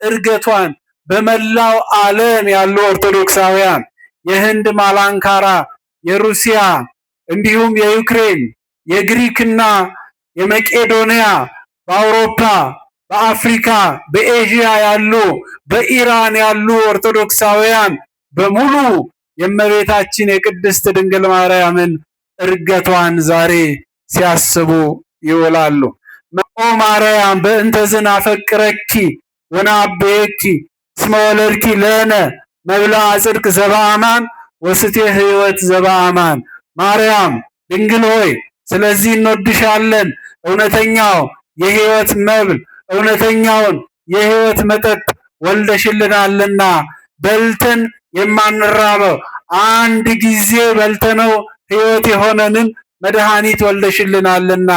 እርገቷን በመላው ዓለም ያሉ ኦርቶዶክሳውያን የህንድ ማላንካራ፣ የሩሲያ እንዲሁም የዩክሬን፣ የግሪክና የመቄዶንያ፣ በአውሮፓ፣ በአፍሪካ፣ በኤዥያ ያሉ በኢራን ያሉ ኦርቶዶክሳውያን በሙሉ የእመቤታችን የቅድስት ድንግል ማርያምን እርገቷን ዛሬ ሲያስቡ ይውላሉ። ኦ ማርያም በእንተ ዝናፈቅረኪ ወናቤኪ እስመ ወለድኪ ለነ መብልዐ ጽድቅ ዘበአማን ወስቴ ሕይወት ዘበአማን። ማርያም ድንግል ሆይ ስለዚህ እንወድሻለን፣ እውነተኛው የሕይወት መብል እውነተኛውን የሕይወት መጠጥ ወልደሽልናልና በልተን የማንራበው አንድ ጊዜ በልተነው ሕይወት የሆነንን መድኃኒት ወልደሽልናልና።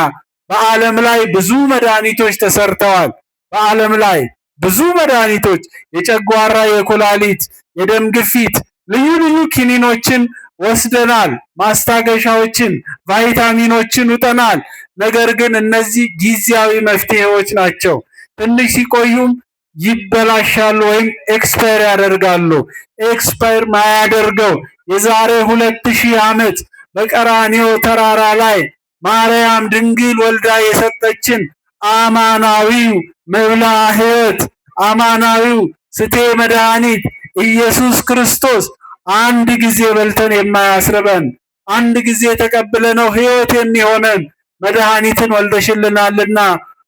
በዓለም ላይ ብዙ መድኃኒቶች ተሰርተዋል። በዓለም ላይ ብዙ መድኃኒቶች የጨጓራ፣ የኩላሊት፣ የደም ግፊት ልዩ ልዩ ኪኒኖችን ወስደናል። ማስታገሻዎችን፣ ቫይታሚኖችን ውጠናል። ነገር ግን እነዚህ ጊዜያዊ መፍትሄዎች ናቸው። ትንሽ ሲቆዩም ይበላሻሉ ወይም ኤክስፓየር ያደርጋሉ። ኤክስፓየር ማያደርገው የዛሬ 2000 ዓመት በቀራንዮ ተራራ ላይ ማርያም ድንግል ወልዳ የሰጠችን አማናዊው መብልዐ ሕይወት አማናዊው ስቴ መድኃኒት ኢየሱስ ክርስቶስ አንድ ጊዜ በልተን የማያስርበን አንድ ጊዜ ተቀብለነው ሕይወት የሚሆነን መድኃኒትን ወልደሽልናልና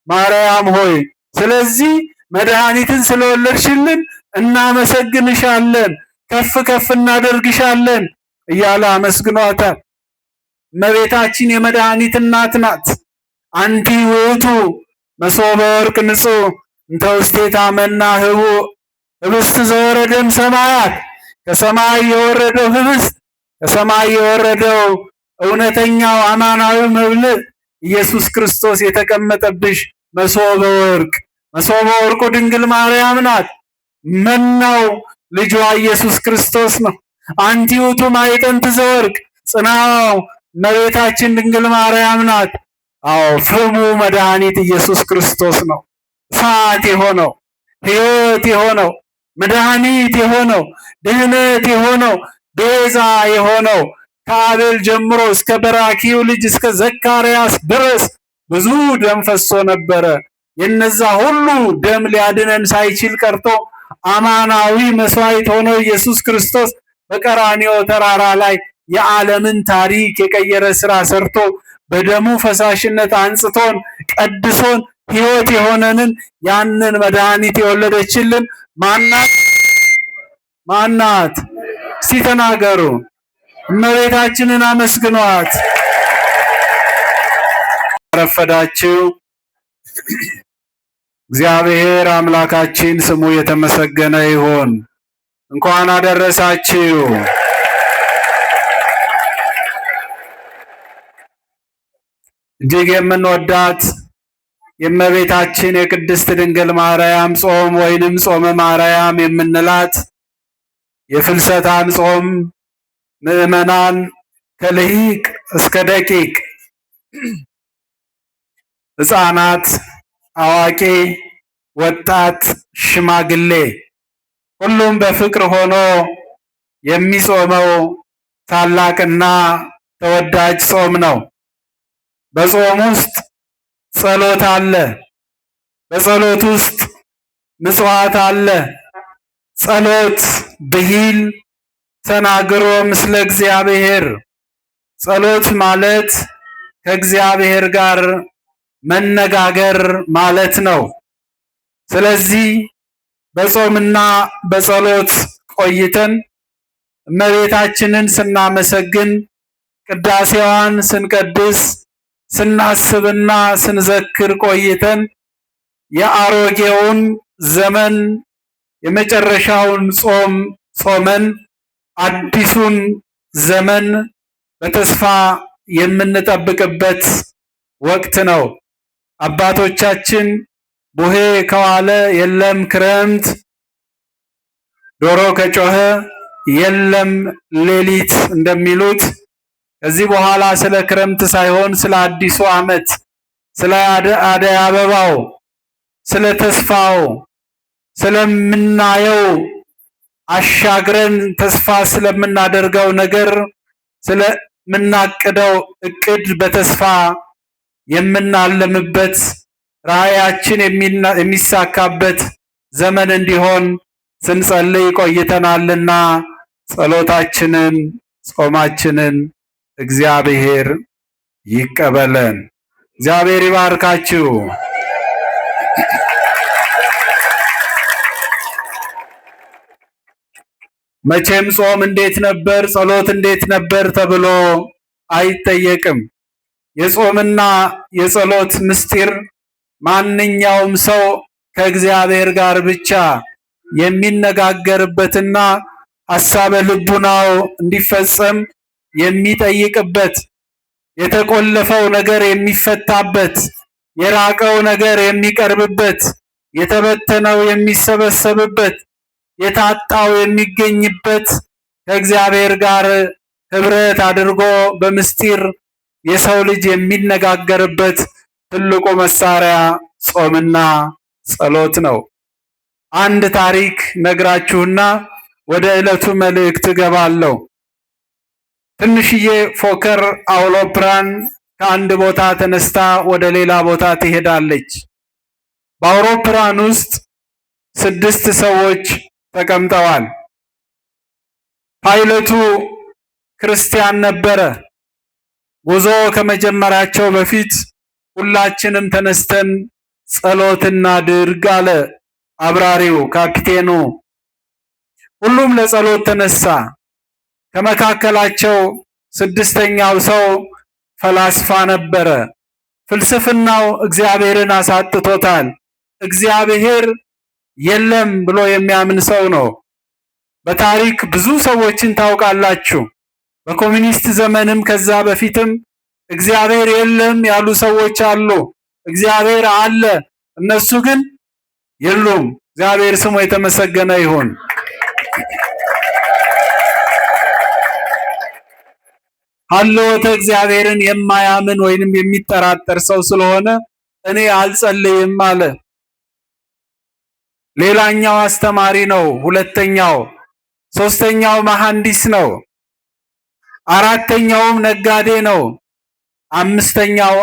ማርያም ሆይ ስለዚህ መድኃኒትን ስለወለድሽልን እናመሰግንሻለን፣ ከፍ ከፍ እናደርግሻለን እያለ አመስግኗታል። እመቤታችን የመድኃኒት እናት ናት። አንቲ ውእቱ መሶበ ወርቅ ንጹሕ እንተ ውስቴታ መና ኅቡእ ኅብስት ዘወረደም ሰማያት። ከሰማይ የወረደው ኅብስት ከሰማይ የወረደው እውነተኛው አማናዊ መብል ኢየሱስ ክርስቶስ የተቀመጠብሽ መሶበ ወርቅ። መሶበ ወርቁ ድንግል ማርያም ናት። መናው ልጇ ኢየሱስ ክርስቶስ ነው። አንቲ ውእቱ ማዕጠንት ዘወርቅ ጽናው እመቤታችን ድንግል ማርያም ናት። አዎ ፍሙ መድኃኒት ኢየሱስ ክርስቶስ ነው። ፋት የሆነው ሕይወት የሆነው መድኃኒት የሆነው ድህነት የሆነው ቤዛ የሆነው ከአቤል ጀምሮ እስከ በራኪው ልጅ እስከ ዘካርያስ ድረስ ብዙ ደም ፈሶ ነበረ። የነዛ ሁሉ ደም ሊያድነን ሳይችል ቀርቶ አማናዊ መስዋዕት ሆኖ ኢየሱስ ክርስቶስ በቀራንዮ ተራራ ላይ የዓለምን ታሪክ የቀየረ ስራ ሰርቶ በደሙ ፈሳሽነት አንጽቶን ቀድሶን ሕይወት የሆነንን ያንን መድኃኒት የወለደችልን ማናት? ማናት? እስቲ ተናገሩ። እመቤታችንን አመስግኗት። ረፈዳችሁ። እግዚአብሔር አምላካችን ስሙ የተመሰገነ ይሁን። እንኳን አደረሳችሁ። እጅግ የምንወዳት የእመቤታችን የቅድስት ድንግል ማርያም ጾም ወይንም ጾመ ማርያም የምንላት የፍልሰታን ጾም ምዕመናን ከልሂቅ እስከ ደቂቅ ሕፃናት፣ አዋቂ፣ ወጣት፣ ሽማግሌ ሁሉም በፍቅር ሆኖ የሚጾመው ታላቅና ተወዳጅ ጾም ነው። በጾም ውስጥ ጸሎት አለ። በጸሎት ውስጥ ምጽዋት አለ። ጸሎት ብሂል ተናግሮ ምስለ እግዚአብሔር። ጸሎት ማለት ከእግዚአብሔር ጋር መነጋገር ማለት ነው። ስለዚህ በጾምና በጸሎት ቆይተን እመቤታችንን ስናመሰግን ቅዳሴዋን ስንቀድስ ስናስብና ስንዘክር ቆይተን የአሮጌውን ዘመን የመጨረሻውን ጾም ጾመን አዲሱን ዘመን በተስፋ የምንጠብቅበት ወቅት ነው። አባቶቻችን ቡሄ ከዋለ የለም ክረምት፣ ዶሮ ከጮኸ የለም ሌሊት እንደሚሉት ከዚህ በኋላ ስለ ክረምት ሳይሆን ስለ አዲሱ ዓመት፣ ስለ አደይ አበባው፣ ስለ ተስፋው ስለምናየው አሻግረን ተስፋ ስለምናደርገው ነገር ስለምናቅደው እቅድ በተስፋ የምናለምበት ራእያችን የሚሳካበት ዘመን እንዲሆን ስንጸልይ ቆይተናልና ጸሎታችንን፣ ጾማችንን እግዚአብሔር ይቀበለን። እግዚአብሔር ይባርካችሁ። መቼም ጾም እንዴት ነበር፣ ጸሎት እንዴት ነበር ተብሎ አይጠየቅም። የጾምና የጸሎት ምስጢር ማንኛውም ሰው ከእግዚአብሔር ጋር ብቻ የሚነጋገርበትና ሐሳበ ልቡናው እንዲፈጸም የሚጠይቅበት፣ የተቆለፈው ነገር የሚፈታበት፣ የራቀው ነገር የሚቀርብበት፣ የተበተነው የሚሰበሰብበት፣ የታጣው የሚገኝበት፣ ከእግዚአብሔር ጋር ኅብረት አድርጎ በምስጢር የሰው ልጅ የሚነጋገርበት ትልቁ መሳሪያ ጾምና ጸሎት ነው። አንድ ታሪክ ነግራችሁና ወደ ዕለቱ መልእክት እገባለሁ። ትንሽዬ ፎከር አውሮፕላን ከአንድ ቦታ ተነስታ ወደ ሌላ ቦታ ትሄዳለች። በአውሮፕላን ውስጥ 6 ሰዎች ተቀምጠዋል። ፓይለቱ ክርስቲያን ነበረ። ጉዞ ከመጀመራቸው በፊት ሁላችንም ተነስተን ጸሎት እናድርግ አለ አብራሪው ካፒቴኑ። ሁሉም ለጸሎት ተነሳ። ከመካከላቸው 6ኛው ሰው ፈላስፋ ነበረ። ፍልስፍናው እግዚአብሔርን አሳጥቶታል። እግዚአብሔር የለም ብሎ የሚያምን ሰው ነው። በታሪክ ብዙ ሰዎችን ታውቃላችሁ። በኮሚኒስት ዘመንም ከዛ በፊትም እግዚአብሔር የለም ያሉ ሰዎች አሉ። እግዚአብሔር አለ፣ እነሱ ግን የሉም። እግዚአብሔር ስሙ የተመሰገነ ይሁን። ሀልዎተ እግዚአብሔርን የማያምን ወይንም የሚጠራጠር ሰው ስለሆነ እኔ አልጸልይም አለ። ሌላኛው አስተማሪ ነው። ሁለተኛው፣ ሶስተኛው መሐንዲስ ነው። አራተኛውም ነጋዴ ነው። አምስተኛው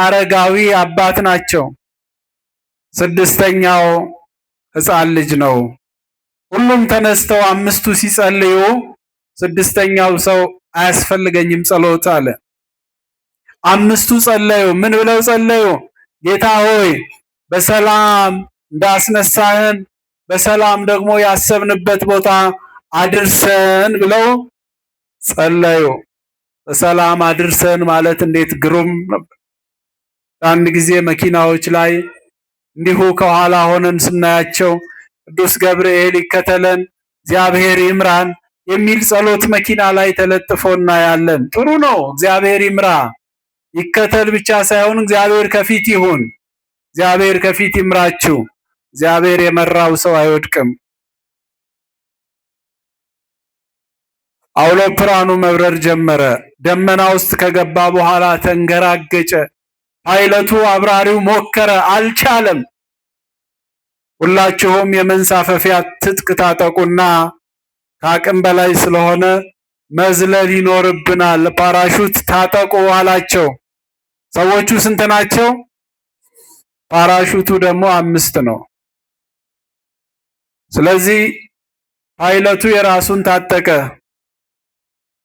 አረጋዊ አባት ናቸው። 6ኛው ሕፃን ልጅ ነው። ሁሉም ተነስተው 5ቱ ሲጸልዩ 6ኛው ሰው አያስፈልገኝም ጸሎት አለ። 5ቱ ጸለዩ። ምን ብለው ጸለዩ? ጌታ ሆይ በሰላም እንዳስነሳህን በሰላም ደግሞ ያሰብንበት ቦታ አድርሰን ብለው ጸለዩ። በሰላም አድርሰን ማለት እንዴት ግሩም ነበር! አንድ ጊዜ መኪናዎች ላይ እንዲሁ ከኋላ ሆነን ስናያቸው ቅዱስ ገብርኤል ይከተለን፣ እግዚአብሔር ይምራን የሚል ጸሎት መኪና ላይ ተለጥፎ እናያለን። ጥሩ ነው። እግዚአብሔር ይምራ፣ ይከተል ብቻ ሳይሆን እግዚአብሔር ከፊት ይሁን። እግዚአብሔር ከፊት ይምራችሁ። እግዚአብሔር የመራው ሰው አይወድቅም። አውሮፕላኑ መብረር ጀመረ። ደመና ውስጥ ከገባ በኋላ ተንገራገጨ። ፓይለቱ አብራሪው ሞከረ፣ አልቻለም። ሁላችሁም የመንሳፈፊያ ትጥቅ ታጠቁና ከአቅም በላይ ስለሆነ መዝለል ይኖርብናል፣ ፓራሹት ታጠቁ አላቸው። ሰዎቹ ስንት ናቸው? ፓራሹቱ ደግሞ 5 ነው። ስለዚህ ፓይለቱ የራሱን ታጠቀ።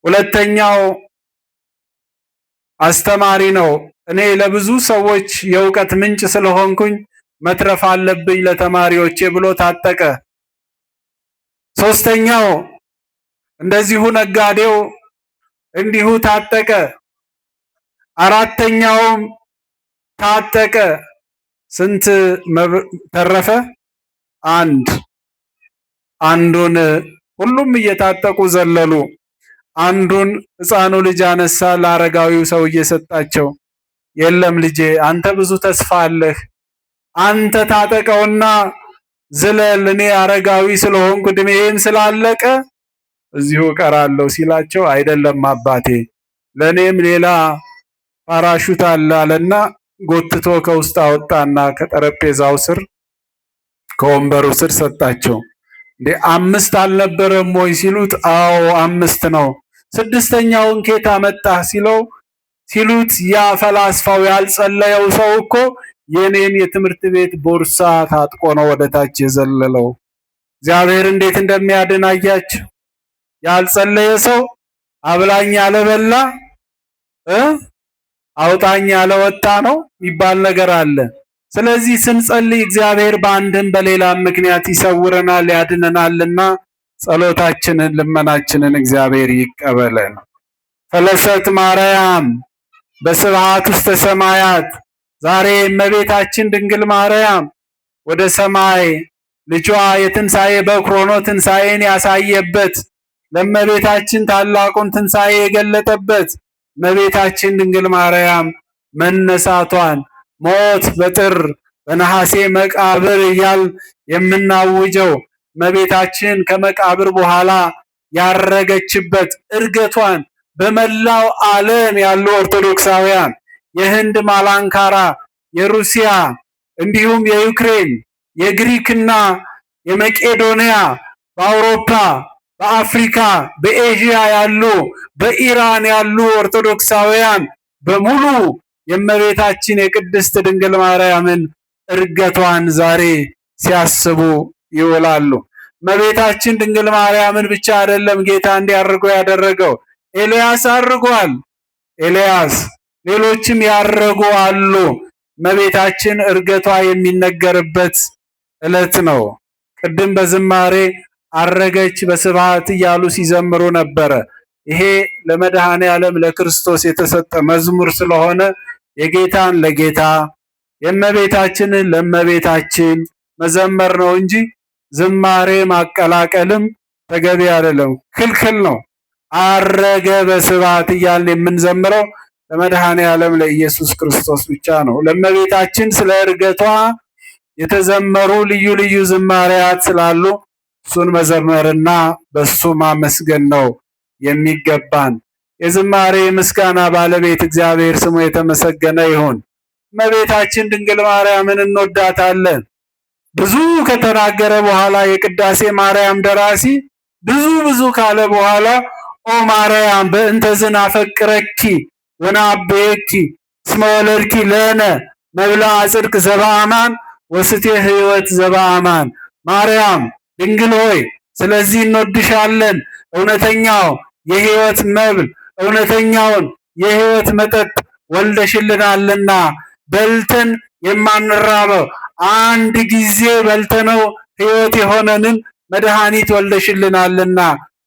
ሁለተኛው አስተማሪ ነው። እኔ ለብዙ ሰዎች የእውቀት ምንጭ ስለሆንኩኝ መትረፍ አለብኝ ለተማሪዎቼ ብሎ ታጠቀ። 3ኛው እንደዚሁ ነጋዴው እንዲሁ ታጠቀ። 4ኛውም ታጠቀ። ስንት ተረፈ? አንዱን ሁሉም እየታጠቁ ዘለሉ። አንዱን ሕፃኑ ልጅ አነሳ፣ ለአረጋዊው ሰው እየሰጣቸው፣ የለም ልጄ አንተ ብዙ ተስፋ አለህ፣ አንተ ታጠቀውና ዝለል፣ እኔ አረጋዊ ስለሆንኩ ዕድሜዬም ስላለቀ እዚሁ እቀራለሁ ሲላቸው፣ አይደለም አባቴ ለእኔም ሌላ ፓራሹት አለ አለና ጎትቶ ከውስጥ አወጣና ከጠረጴዛው ስር ከወንበሩ ስር ሰጣቸው። እንዴ 5 አልነበረም ወይ ሲሉት፣ አዎ 5 ነው። ስድስተኛውን ኬት አመጣህ ሲሉት፣ ያ ፈላስፋው ያልጸለየው ሰው እኮ የኔን የትምህርት ቤት ቦርሳ ታጥቆ ነው ወደ ታች የዘለለው። እግዚአብሔር እንዴት እንደሚያድን አያችሁ። ያልጸለየ ሰው አብላኝ ያለበላ አውጣኝ ያለወጣ ነው የሚባል ነገር አለ። ስለዚህ ስንጸልይ እግዚአብሔር በአንድም በሌላም ምክንያት ይሰውረናል፣ ያድነናልና ጸሎታችንን ልመናችንን እግዚአብሔር ይቀበለን። ፈለሰት ማርያም በስብሐት ውስተ ሰማያት። ዛሬ እመቤታችን ድንግል ማርያም ወደ ሰማይ ልጇ የትንሣኤ በኩር ሆኖ ትንሣኤን ያሳየበት ለእመቤታችን ታላቁን ትንሣኤ የገለጠበት እመቤታችን ድንግል ማርያም መነሳቷን ሞት በጥር በነሐሴ መቃብር እያል የምናውጀው እመቤታችን ከመቃብር በኋላ ያረገችበት እርገቷን በመላው ዓለም ያሉ ኦርቶዶክሳውያን የህንድ ማላንካራ፣ የሩሲያ እንዲሁም የዩክሬን፣ የግሪክና የመቄዶንያ፣ በአውሮፓ፣ በአፍሪካ፣ በኤዥያ ያሉ በኢራን ያሉ ኦርቶዶክሳውያን በሙሉ የእመቤታችን የቅድስት ድንግል ማርያምን እርገቷን ዛሬ ሲያስቡ ይውላሉ። እመቤታችን ድንግል ማርያምን ብቻ አይደለም ጌታ እንዲያርጎ ያደረገው፣ ኤልያስ አርጓል። ኤልያስ ሌሎችም ያረጉ አሉ። እመቤታችን እርገቷ የሚነገርበት ዕለት ነው። ቅድም በዝማሬ አረገች በስብሐት እያሉ ሲዘምሩ ነበረ። ይሄ ለመድኃኔ ዓለም ለክርስቶስ የተሰጠ መዝሙር ስለሆነ የጌታን ለጌታ የእመቤታችንን ለእመቤታችን መዘመር ነው እንጂ ዝማሬ ማቀላቀልም ተገቢ አይደለም፣ ክልክል ነው። አረገ በስብሐት እያልን የምንዘምረው ለመድኃኔ ዓለም ለኢየሱስ ክርስቶስ ብቻ ነው። ለእመቤታችን ስለ እርገቷ የተዘመሩ ልዩ ልዩ ዝማሬያት ስላሉ እሱን መዘመርና በሱ ማመስገን ነው የሚገባን። የዝማሬ ምስጋና ባለቤት እግዚአብሔር ስሙ የተመሰገነ ይሁን። እመቤታችን ድንግል ማርያምን እንወዳታለን። ብዙ ከተናገረ በኋላ የቅዳሴ ማርያም ደራሲ ብዙ ካለ በኋላ ኦ ማርያም በእንተ ዝናፈቅረኪ ወናቤኪ እስመ ወለድኪ ለነ መብልዐ ጽድቅ ዘበአማን ወስቴ ሕይወት ዘበአማን። ማርያም ድንግል ሆይ ስለዚህ እንወድሻለን፣ እውነተኛው የሕይወት መብል እውነተኛውን የሕይወት መጠጥ ወልደሽልናልና በልተን የማንራበው አንድ ጊዜ በልተነው ሕይወት የሆነንን መድኃኒት ወልደሽልናልና።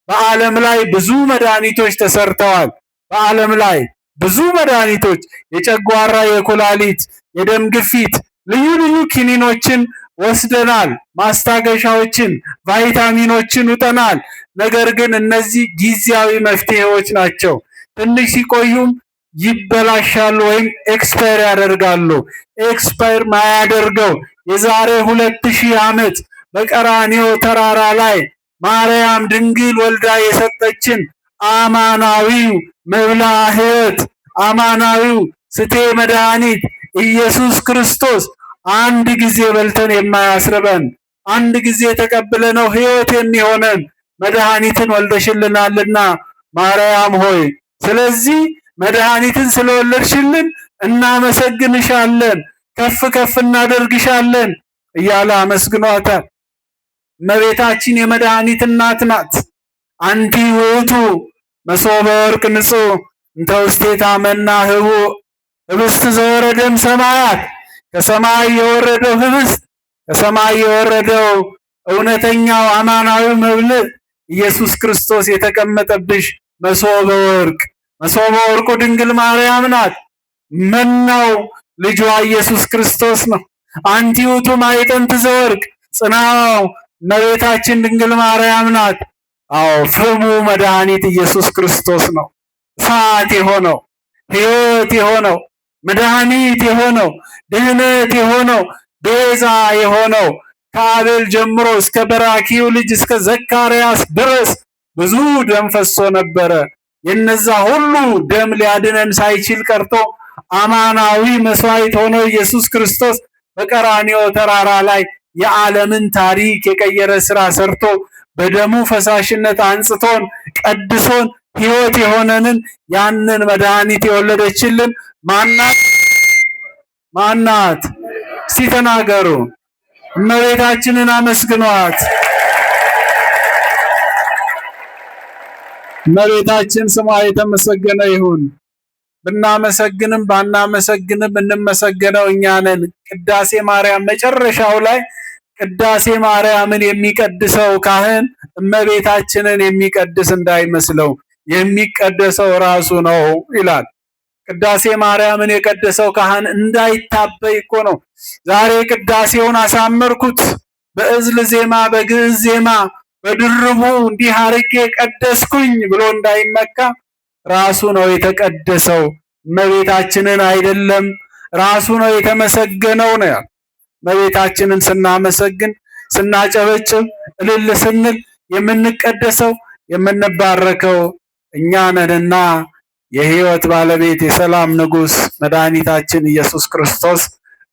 በዓለም ላይ ብዙ መድኃኒቶች ተሰርተዋል። በዓለም ላይ ብዙ መድኃኒቶች የጨጓራ፣ የኩላሊት፣ የደም ግፊት ልዩ ልዩ ኪኒኖችን ወስደናል። ማስታገሻዎችን፣ ቫይታሚኖችን ውጠናል። ነገር ግን እነዚህ ጊዜያዊ መፍትሄዎች ናቸው። ትንሽ ሲቆዩም ይበላሻሉ ወይም ኤክስፓየር ያደርጋሉ። ኤክስፓየር ማያደርገው የዛሬ 2000 ዓመት በቀራንዮ ተራራ ላይ ማርያም ድንግል ወልዳ የሰጠችን አማናዊው መብልዐ ሕይወት አማናዊው ስቴ መድኃኒት ኢየሱስ ክርስቶስ አንድ ጊዜ በልተን የማያስርበን አንድ ጊዜ ተቀብለነው ሕይወት የሚሆነን መድኃኒትን ወልደሽልናልና ማርያም ሆይ ስለዚህ መድኃኒትን ስለወለድሽልን እናመሰግንሻለን፣ ከፍ ከፍ እናደርግሻለን እያለ አመስግኗታል። እመቤታችን የመድኃኒት እናት ናት። አንቲ ውእቱ መሶበ ወርቅ ንጹሕ እንተ ውስቴታ መና ኅቡእ ኅብስት ዘወረደም ሰማያት። ከሰማይ የወረደው ኅብስት ከሰማይ የወረደው እውነተኛው አማናዊ መብል ኢየሱስ ክርስቶስ የተቀመጠብሽ መሶበ ወርቅ። መሶበ ወርቁ ድንግል ማርያም ናት። መናው ልጇ ኢየሱስ ክርስቶስ ነው። አንቲ ውእቱ ማዕጠንት ዘወርቅ ጽናው እመቤታችን ድንግል ማርያም ናት። አዎ ፍሙ መድኃኒት ኢየሱስ ክርስቶስ ነው። እሳት የሆነው ሕይወት የሆነው መድኃኒት የሆነው ድህነት የሆነው ቤዛ የሆነው ከአቤል ጀምሮ እስከ በራኪው ልጅ እስከ ዘካርያስ ድረስ ብዙ ደም ፈሶ ነበረ። የነዛ ሁሉ ደም ሊያድነን ሳይችል ቀርቶ አማናዊ መስዋዕት ሆኖ ኢየሱስ ክርስቶስ በቀራንዮ ተራራ ላይ የዓለምን ታሪክ የቀየረ ስራ ሰርቶ በደሙ ፈሳሽነት አንጽቶን ቀድሶን ሕይወት የሆነንን ያንን መድኃኒት የወለደችልን ማናት? ማናት? እስቲ ተናገሩ። እመቤታችንን አመስግኗት። እመቤታችን ስሟ የተመሰገነ ይሁን። ብናመሰግንም ባናመሰግንም እንመሰገነው እኛ ነን። ቅዳሴ ማርያም መጨረሻው ላይ ቅዳሴ ማርያምን የሚቀድሰው ካህን እመቤታችንን የሚቀድስ እንዳይመስለው የሚቀደሰው ራሱ ነው ይላል። ቅዳሴ ማርያምን የቀደሰው ካህን እንዳይታበይ እኮ ነው። ዛሬ ቅዳሴውን አሳመርኩት በእዝል ዜማ በግዕዝ ዜማ በድርቡ እንዲህ አርጌ ቀደስኩኝ ብሎ እንዳይመካ ራሱ ነው የተቀደሰው፣ እመቤታችንን አይደለም። ራሱ ነው የተመሰገነው ነው ያለው። እመቤታችንን ስናመሰግን ስናጨበጭብ እልል ስንል የምንቀደሰው የምንባረከው እኛ ነንና የሕይወት ባለቤት የሰላም ንጉሥ መድኃኒታችን ኢየሱስ ክርስቶስ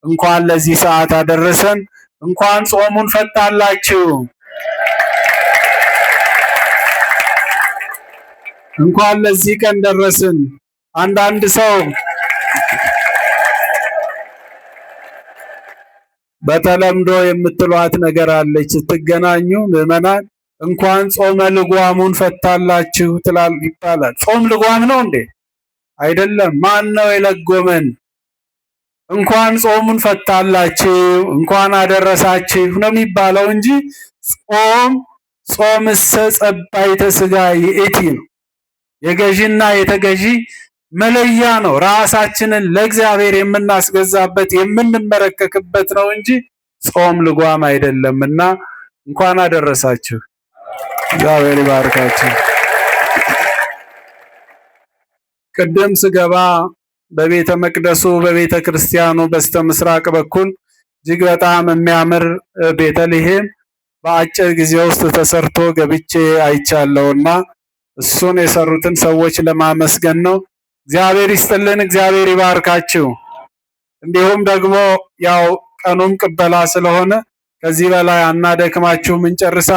እንኳን ለዚህ ሰዓት አደረሰን። እንኳን ጾሙን ፈታላችሁ። እንኳን ለዚህ ቀን ደረስን። አንዳንድ ሰው በተለምዶ የምትሏት ነገር አለች። ስትገናኙ ምዕመናን እንኳን ጾመ ልጓሙን ፈታላችሁ ይባላል። ጾም ልጓም ነው እንዴ? አይደለም። ማን ነው የለጎመን? እንኳን ጾሙን ፈታላችሁ እንኳን አደረሳችሁ ነው የሚባለው እንጂ ጾምሰ ጸባይተ ሥጋ ይእቲ ነው። የገዢና የተገዢ መለያ ነው። ራሳችንን ለእግዚአብሔር የምናስገዛበት የምንመረከክበት ነው እንጂ ጾም ልጓም አይደለምና እንኳን አደረሳችሁ። እግዚአብሔር ይባርካችሁ። ቅድም ስገባ በቤተ መቅደሱ በቤተ ክርስቲያኑ በስተምስራቅ በኩል እጅግ በጣም የሚያምር ቤተልሔም በአጭር ጊዜ ውስጥ ተሰርቶ ገብቼ አይቻለሁና እሱን የሰሩትን ሰዎች ለማመስገን ነው። እግዚአብሔር ይስጥልን፣ እግዚአብሔር ይባርካችሁ። እንዲሁም ደግሞ ያው ቀኑም ቅበላ ስለሆነ ከዚህ በላይ አናደክማችሁም፣ እንጨርሳለን።